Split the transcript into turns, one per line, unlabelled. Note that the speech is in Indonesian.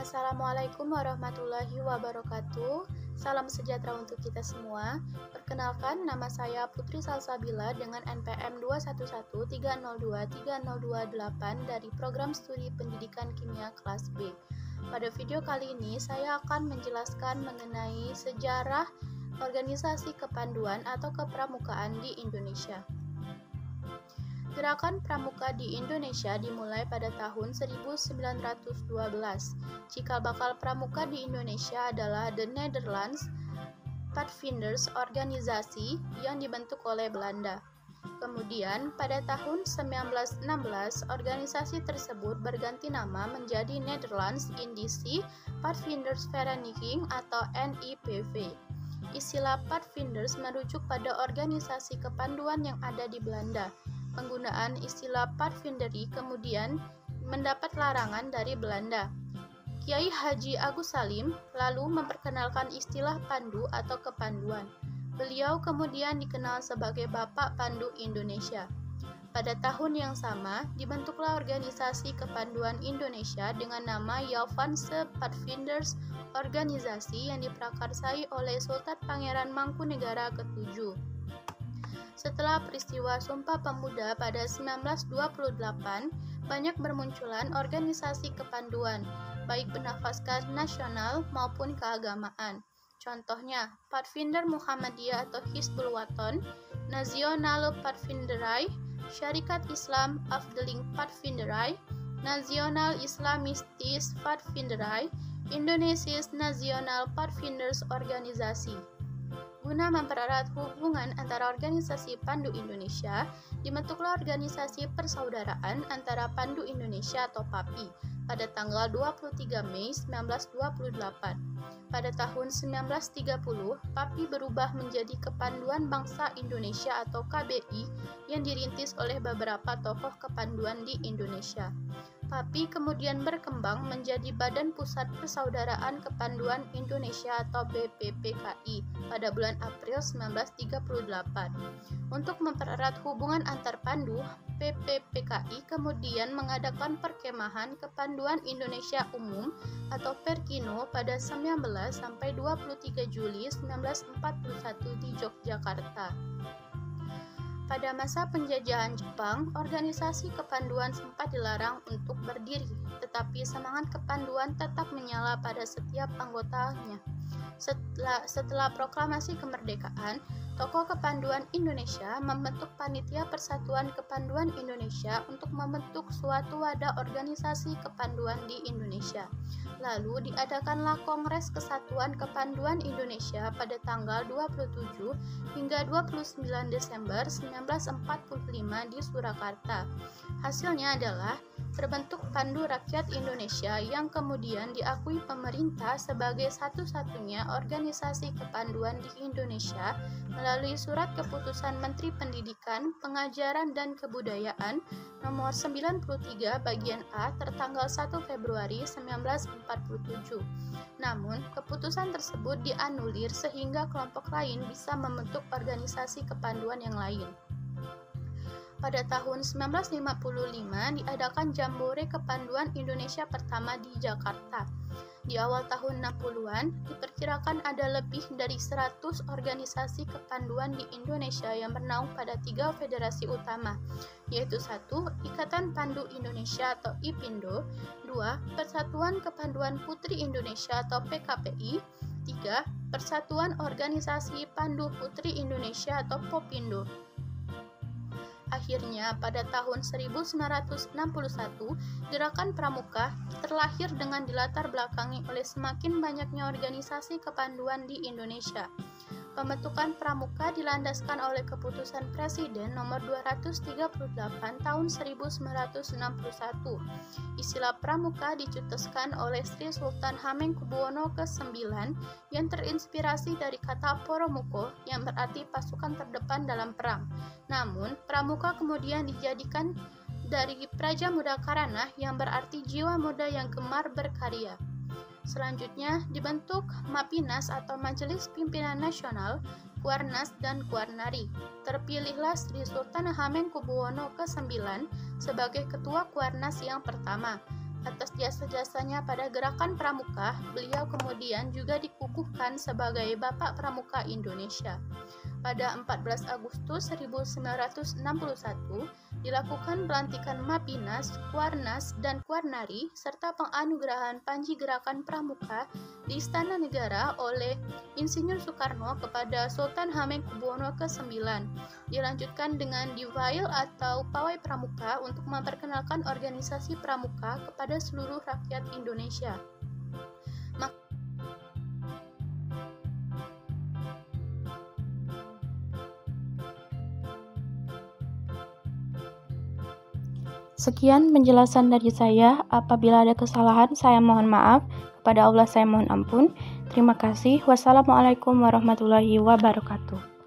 Assalamualaikum warahmatullahi wabarakatuh. Salam sejahtera untuk kita semua. Perkenalkan, nama saya Putri Salsabila dengan NPM 21130230228 dari Program Studi Pendidikan Kimia kelas B. Pada video kali ini, saya akan menjelaskan mengenai sejarah organisasi kepanduan atau kepramukaan di Indonesia. Gerakan pramuka di Indonesia dimulai pada tahun 1912. Cikal bakal pramuka di Indonesia adalah The Netherlands Pathfinders organisasi yang dibentuk oleh Belanda. Kemudian, pada tahun 1916, organisasi tersebut berganti nama menjadi Netherlands Indische Padvindersvereniging atau NIPV. Istilah Pathfinders merujuk pada organisasi kepanduan yang ada di Belanda. Penggunaan istilah Pathfindery kemudian mendapat larangan dari Belanda. Kiai Haji Agus Salim lalu memperkenalkan istilah pandu atau kepanduan. Beliau kemudian dikenal sebagai Bapak Pandu Indonesia. Pada tahun yang sama, dibentuklah organisasi kepanduan Indonesia dengan nama Javaanse Padvinders Organisasi yang diprakarsai oleh Sultan Pangeran Mangkunegara ke-7. Setelah peristiwa Sumpah Pemuda pada 1928, banyak bermunculan organisasi kepanduan, baik bernafaskan nasional maupun keagamaan. Contohnya, Padvinder Muhammadiyah atau Hizbul Wathan, Nasionale Padvinderij, Syarikat Islam Afdeling Padvinderij, Nasional Islamistische Padvinderij, Indonesisch Nasional Padvinders Organisasi. Guna mempererat hubungan antara organisasi Pandu Indonesia, dibentuklah organisasi persaudaraan antara Pandu Indonesia atau PAPI pada tanggal 23 Mei 1928. Pada tahun 1930, PAPI berubah menjadi Kepanduan Bangsa Indonesia atau KBI yang dirintis oleh beberapa tokoh kepanduan di Indonesia. PAPI kemudian berkembang menjadi Badan Pusat Persaudaraan Kepanduan Indonesia atau BPPKI pada bulan April 1938. Untuk mempererat hubungan antar pandu, BPPKI kemudian mengadakan perkemahan Kepanduan Indonesia Umum atau Perkino pada 19 sampai 23 Juli 1941 di Yogyakarta. Pada masa penjajahan Jepang, organisasi kepanduan sempat dilarang untuk berdiri, tetapi semangat kepanduan tetap menyala pada setiap anggotanya. Setelah proklamasi kemerdekaan, tokoh kepanduan Indonesia membentuk Panitia Persatuan Kepanduan Indonesia untuk membentuk suatu wadah organisasi kepanduan di Indonesia. Lalu diadakanlah Kongres Kesatuan Kepanduan Indonesia pada tanggal 27 hingga 29 Desember 1945 di Surakarta. Hasilnya adalah terbentuk Pandu Rakyat Indonesia yang kemudian diakui pemerintah sebagai satu-satunya organisasi kepanduan di Indonesia melalui Surat Keputusan Menteri Pendidikan, Pengajaran dan Kebudayaan nomor 93 bagian A tertanggal 1 Februari 1947. Namun, keputusan tersebut dianulir sehingga kelompok lain bisa membentuk organisasi kepanduan yang lain. Pada tahun 1955 diadakan Jambore Kepanduan Indonesia pertama di Jakarta. Di awal tahun 60-an, diperkirakan ada lebih dari 100 organisasi kepanduan di Indonesia yang bernaung pada 3 federasi utama, yaitu 1. Ikatan Pandu Indonesia atau IPINDO, 2. Persatuan Kepanduan Putri Indonesia atau PKPI, 3. Persatuan Organisasi Pandu Putri Indonesia atau POPINDO. Akhirnya, pada tahun 1961, Gerakan Pramuka terlahir dengan dilatar belakangi oleh semakin banyaknya organisasi kepanduan di Indonesia. Pembentukan Pramuka dilandaskan oleh Keputusan Presiden nomor 238 tahun 1961. Istilah Pramuka dicetuskan oleh Sri Sultan Hamengkubuwono ke-9 yang terinspirasi dari kata Poromuko yang berarti pasukan terdepan dalam perang. Namun, Pramuka kemudian dijadikan dari Praja Muda Karana yang berarti jiwa muda yang gemar berkarya. Selanjutnya dibentuk Mapinas atau Majelis Pimpinan Nasional, Kuarnas dan Kuarnari. Terpilihlah Sri Sultan Hamengkubuwono ke-9 sebagai Ketua Kuarnas yang pertama. Atas jasa-jasanya pada gerakan pramuka, beliau kemudian juga dikukuhkan sebagai Bapak Pramuka Indonesia. Pada 14 Agustus 1961, dilakukan pelantikan Mapinas, Kuarnas, dan Kuarnari, serta penganugerahan Panji Gerakan Pramuka di Istana Negara oleh Insinyur Soekarno kepada Sultan Hamengkubuwono ke-9. Dilanjutkan dengan Divail atau Pawai Pramuka untuk memperkenalkan organisasi pramuka kepada seluruh rakyat Indonesia.
Sekian penjelasan dari saya. Apabila ada kesalahan, saya mohon maaf. Kepada Allah saya mohon ampun. Terima kasih. Wassalamualaikum warahmatullahi wabarakatuh.